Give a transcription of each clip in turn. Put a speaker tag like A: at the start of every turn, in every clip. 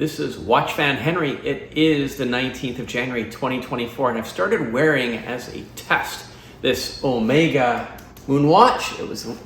A: This is Watch Fan Henry. It is the 19th of January 2024, and I've started wearing as a test this Omega MoonSwatch. It was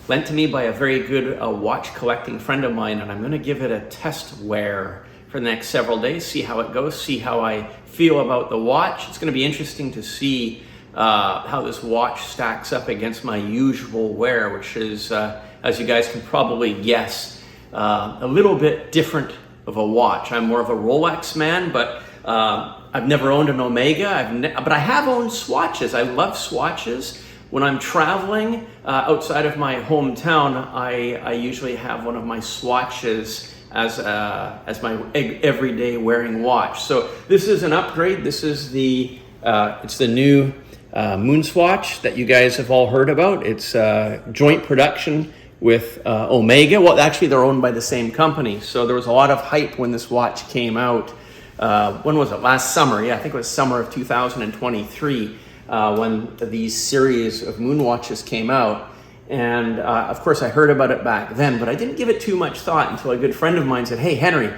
A: lent to me by a very good watch collecting friend of mine, and I'm going to give it a test wear for the next several days, see how it goes, see how I feel about the watch. It's going to be interesting to see how this watch stacks up against my usual wear, which is, as you guys can probably guess, a little bit different of a watch. I'm more of a Rolex man, but I've never owned an Omega. But I have owned swatches. I love swatches. When I'm traveling outside of my hometown, I usually have one of my swatches as my everyday wearing watch. So this is an upgrade. This is it's the new MoonSwatch that you guys have all heard about. It's joint production with Omega. Well, actually, they're owned by the same company. So there was a lot of hype when this watch came out. When was it? Last summer. Yeah, I think it was summer of 2023 when these series of MoonWatches came out. And of course, I heard about it back then, but I didn't give it too much thought until a good friend of mine said, "Hey, Henry,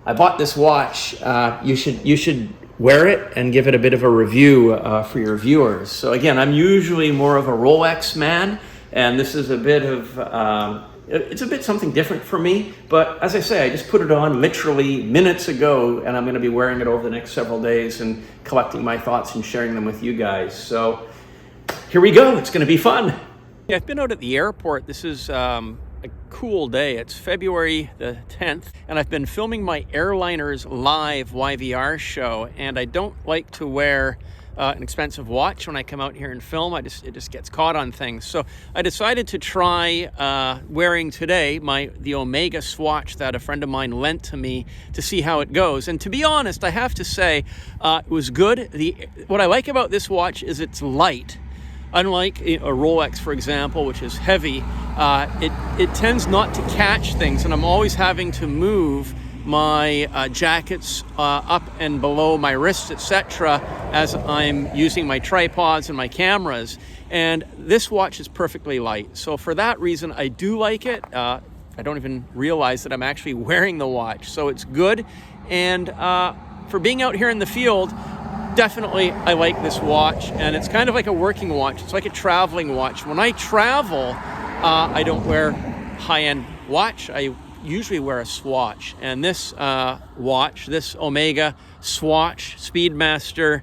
A: I bought this watch. You should wear it and give it a bit of a review for your viewers." So again, I'm usually more of a Rolex man, and this is a bit of it's a bit something different for me. But as I say, I just put it on literally minutes ago, and I'm going to be wearing it over the next several days and collecting my thoughts and sharing them with you guys. So here we go. It's going to be fun. Yeah, I've been out at the airport. This is a cool day. It's February the 10th, and I've been filming my Airliners Live YVR show, and I don't like to wear an expensive watch when I come out here and film. It just gets caught on things. So I decided to try wearing today the Omega swatch that a friend of mine lent to me to see how it goes. And to be honest, I have to say it was good. What I like about this watch is it's light. Unlike a Rolex, for example, which is heavy, it tends not to catch things, and I'm always having to move my jackets up and below my wrists, etc., as I'm using my tripods and my cameras. And this watch is perfectly light. So for that reason, I do like it. I don't even realize that I'm actually wearing the watch. So it's good. And for being out here in the field, definitely I like this watch. And it's kind of like a working watch. It's like a traveling watch. When I travel, I don't wear high-end watch. I usually wear a swatch, and this watch, this Omega Swatch Speedmaster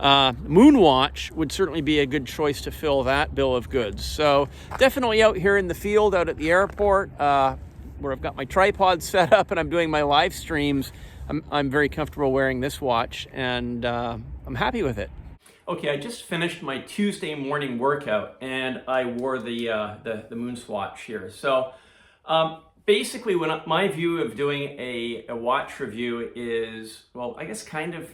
A: MoonWatch would certainly be a good choice to fill that bill of goods. So definitely out here in the field, out at the airport, where I've got my tripod set up and I'm doing my live streams, I'm very comfortable wearing this watch, and I'm happy with it. Okay, I just finished my Tuesday morning workout, and I wore the MoonSwatch here. So basically, my view of doing a watch review is, well, I guess kind of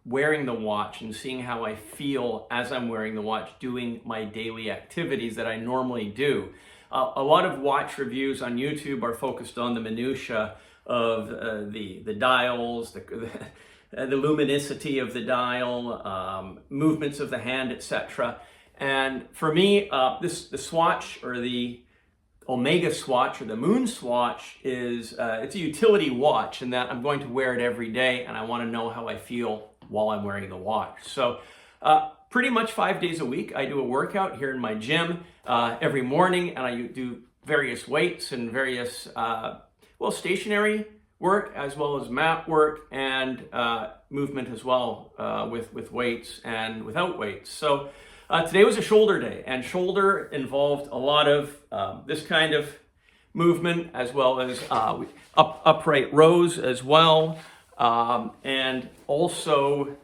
A: wearing the watch and seeing how I feel as I'm wearing the watch, doing my daily activities that I normally do. A lot of watch reviews on YouTube are focused on the minutia of the dials, the luminosity of the dial, movements of the hand, etc. And for me, the swatch, or the Omega swatch, or the MoonSwatch, is it's a utility watch in that I'm going to wear it every day, and I want to know how I feel while I'm wearing the watch. So pretty much 5 days a week, I do a workout here in my gym every morning, and I do various weights and various stationary work, as well as mat work, and movement as well, with weights and without weights. So today was a shoulder day, and shoulder involved a lot of this kind of movement, as well as upright rows as well, and also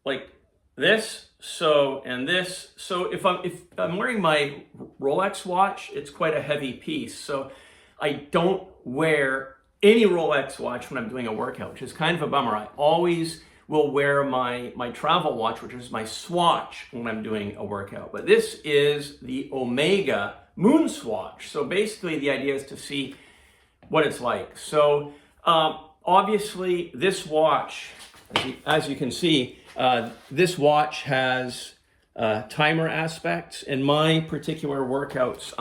A: like this, and this. So if I'm wearing my Rolex watch, it's quite a heavy piece. So I don't wear any Rolex watch when I'm doing a workout, which is kind of a bummer. I always will wear my travel watch, which is my swatch, when I'm doing a workout. But this is the Omega MoonSwatch. So basically the idea is to see what it's like. So obviously this watch, as you can see, this watch has timer aspects. In my particular workouts,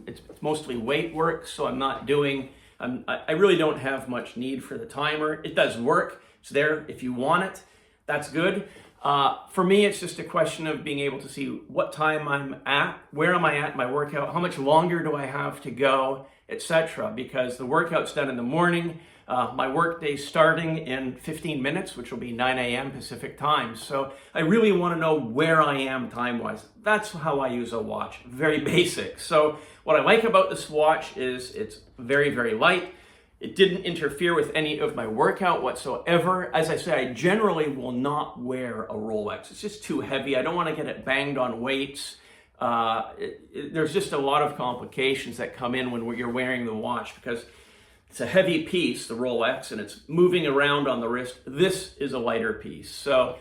A: it's mostly weight work, so I'm not doing I really don't have much need for the timer. It does work. It's there if you want it. That's good. For me, it's just a question of being able to see what time I'm at, where am I at in my workout, how much longer do I have to go, etc. Because the workout's done in the morning. My work day's starting in 15 minutes, which will be 9 a.m. Pacific time. So I really want to know where I am time-wise. That's how I use a watch. Very basic. So what I like about this watch is it's very, very light. It didn't interfere with any of my workout whatsoever. As I say, I generally will not wear a Rolex. It's just too heavy. I don't want to get it banged on weights. There's just a lot of complications that come in when you're wearing the watch because it's a heavy piece, the Rolex, and it's moving around on the wrist. This is a lighter piece. So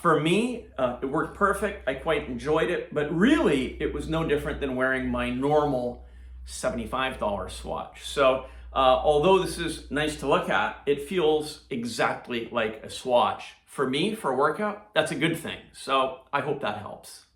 A: for me, it worked perfect. I quite enjoyed it, but really it was no different than wearing my normal $75 swatch. So although this is nice to look at, it feels exactly like a swatch. For me, for a workout, that's a good thing. So I hope that helps.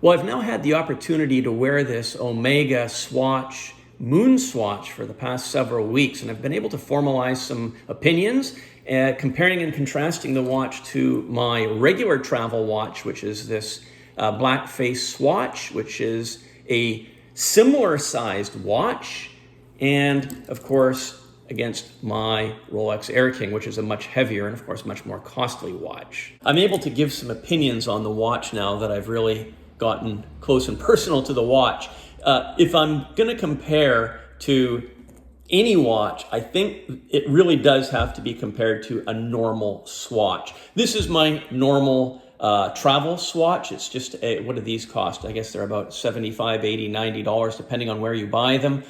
A: Well, I've now had the opportunity to wear this Omega swatch, MoonSwatch, for the past several weeks, and I've been able to formalize some opinions, comparing and contrasting the watch to my regular travel watch, which is this black face swatch, which is a similar sized watch, and of course against my Rolex Air King, which is a much heavier and of course much more costly watch. I'm able to give some opinions on the watch now that I've really gotten close and personal to the watch. If I'm going to compare to any watch, I think it really does have to be compared to a normal swatch. This is my normal travel swatch. It's just what do these cost? I guess they're about $75, $80, $90, depending on where you buy them.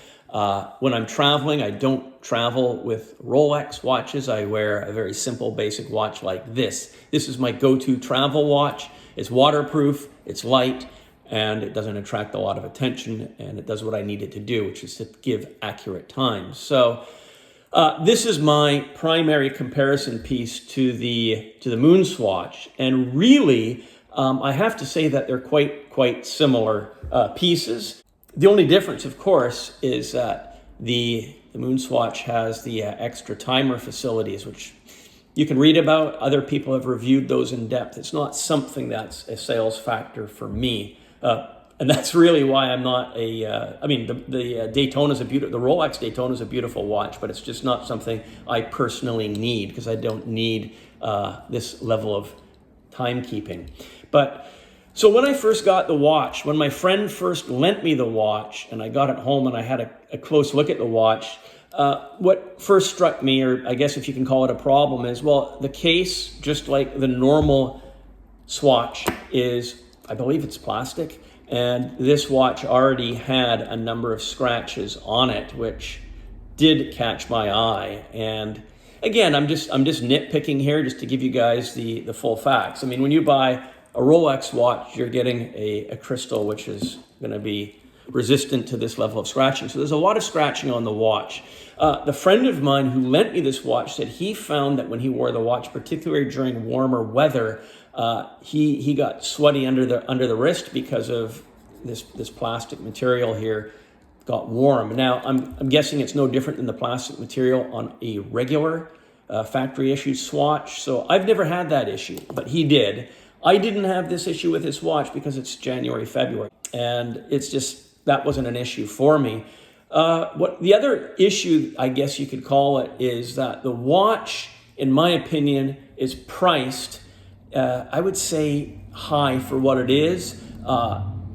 A: When I'm traveling, I don't travel with Rolex watches. I wear a very simple, basic watch like this. This is my go-to travel watch. It's waterproof, it's light, and it doesn't attract a lot of attention, and it does what I need it to do, which is to give accurate times. So this is my primary comparison piece to the MoonSwatch, and really, I have to say that they're quite similar pieces. The only difference, of course, is that the MoonSwatch has the extra timer facilities, which you can read about. Other people have reviewed those in depth. It's not something that's a sales factor for me. And that's really why I'm not the Daytona's the Rolex Daytona is a beautiful watch, but it's just not something I personally need because I don't need this level of timekeeping. But so when I first got the watch, when my friend first lent me the watch and I got it home and I had a close look at the watch, what first struck me, or I guess if you can call it a problem, is, well, the case, just like the normal swatch, is, I believe it's plastic, and this watch already had a number of scratches on it, which did catch my eye. And again, I'm just nitpicking here just to give you guys the full facts. I mean, when you buy a Rolex watch, you're getting a crystal which is going to be resistant to this level of scratching. So there's a lot of scratching on the watch. The friend of mine who lent me this watch said he found that when he wore the watch, particularly during warmer weather, he got sweaty under the wrist because of this plastic material here got warm. Now, I'm guessing it's no different than the plastic material on a regular factory issued swatch. So I've never had that issue, but he did. I didn't have this issue with this watch because it's January, February, and it's just, that wasn't an issue for me. What the other issue, I guess you could call it, is that the watch, in my opinion, is priced, I would say, high for what it is.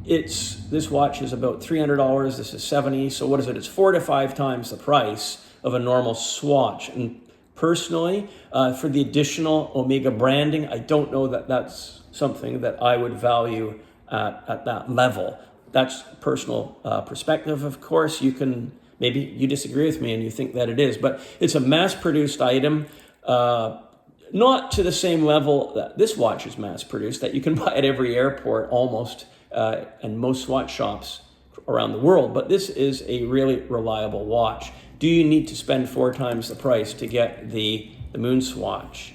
A: This watch is about $300. This is $70. So what is it? It's 4 to 5 times the price of a normal swatch. And personally, for the additional Omega branding, I don't know that that's something that I would value at that level. That's personal perspective, of course. Maybe you disagree with me and you think that it is, but it's a mass-produced item, not to the same level that this watch is mass-produced, that you can buy at every airport almost, and most watch shops around the world. But this is a really reliable watch. Do you need to spend 4 times the price to get the MoonSwatch?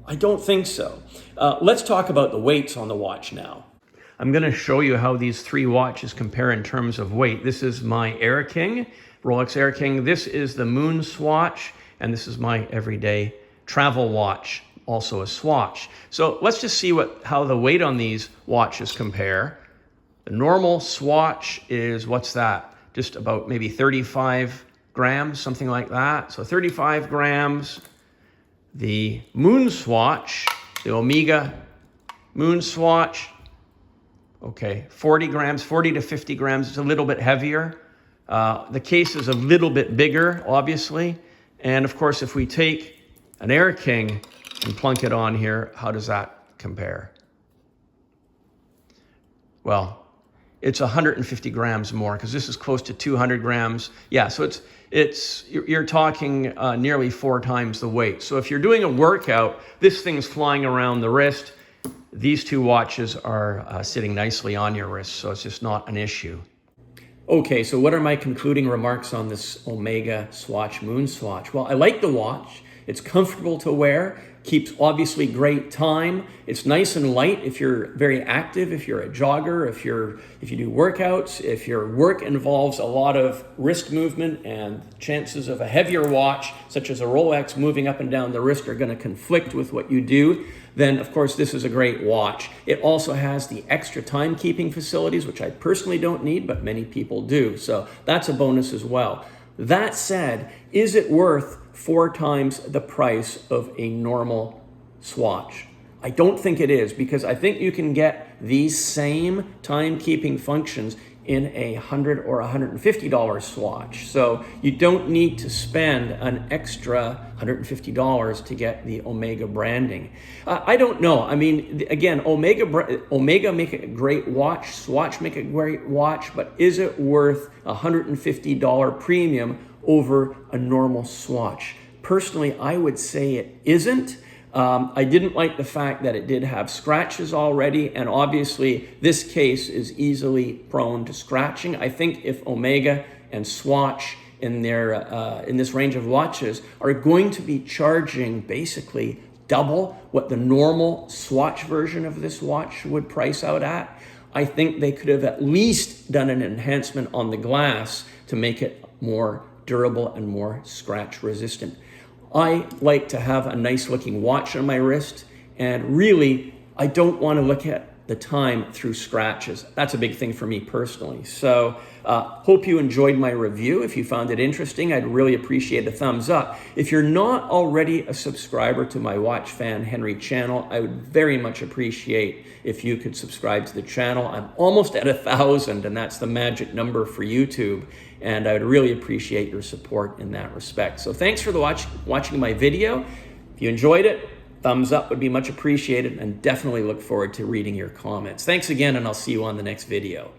A: I don't think so. Let's talk about the weights on the watch now. I'm going to show you how these 3 watches compare in terms of weight. This is my Air King. Rolex Air King. This is the MoonSwatch, and this is my everyday travel watch, also a swatch. So let's just see how the weight on these watches compare. The normal swatch is, what's that? Just about maybe 35 grams, something like that. So 35 grams. The MoonSwatch, the Omega MoonSwatch, okay, 40 grams, 40 to 50 grams. It's a little bit heavier. The case is a little bit bigger, obviously. And of course, if we take an Air King and plunk it on here, how does that compare? Well, it's 150 grams more, because this is close to 200 grams. Yeah, so you're talking nearly 4 times the weight. So if you're doing a workout, this thing's flying around the wrist. These two watches are sitting nicely on your wrist, so it's just not an issue. Okay, so what are my concluding remarks on this Omega Swatch MoonSwatch? Well, I like the watch. It's comfortable to wear, keeps obviously great time. It's nice and light if you're very active, if you're a jogger, if you do workouts, if your work involves a lot of wrist movement, and chances of a heavier watch, such as a Rolex, moving up and down the wrist are going to conflict with what you do, then of course this is a great watch. It also has the extra timekeeping facilities, which I personally don't need, but many people do. So that's a bonus as well. That said, is it worth 4 times the price of a normal swatch? I don't think it is, because I think you can get these same timekeeping functions in a $100 or $150 swatch. So you don't need to spend an extra $150 to get the Omega branding. I don't know. I mean, again, Omega make a great watch, Swatch make a great watch, but is it worth a $150 premium over a normal swatch? Personally, I would say it isn't. I didn't like the fact that it did have scratches already, and obviously this case is easily prone to scratching. I think if Omega and Swatch in this range of watches are going to be charging basically double what the normal Swatch version of this watch would price out at, I think they could have at least done an enhancement on the glass to make it more durable and more scratch resistant. I like to have a nice looking watch on my wrist, and really, I don't want to look at the time through scratches. That's a big thing for me personally. So hope you enjoyed my review. If you found it interesting, I'd really appreciate a thumbs up. If you're not already a subscriber to my Watch Fan Henry channel, I would very much appreciate if you could subscribe to the channel. I'm almost at 1,000, and that's the magic number for YouTube. And I would really appreciate your support in that respect. So thanks for watching my video. If you enjoyed it, thumbs up would be much appreciated, and definitely look forward to reading your comments. Thanks again, and I'll see you on the next video.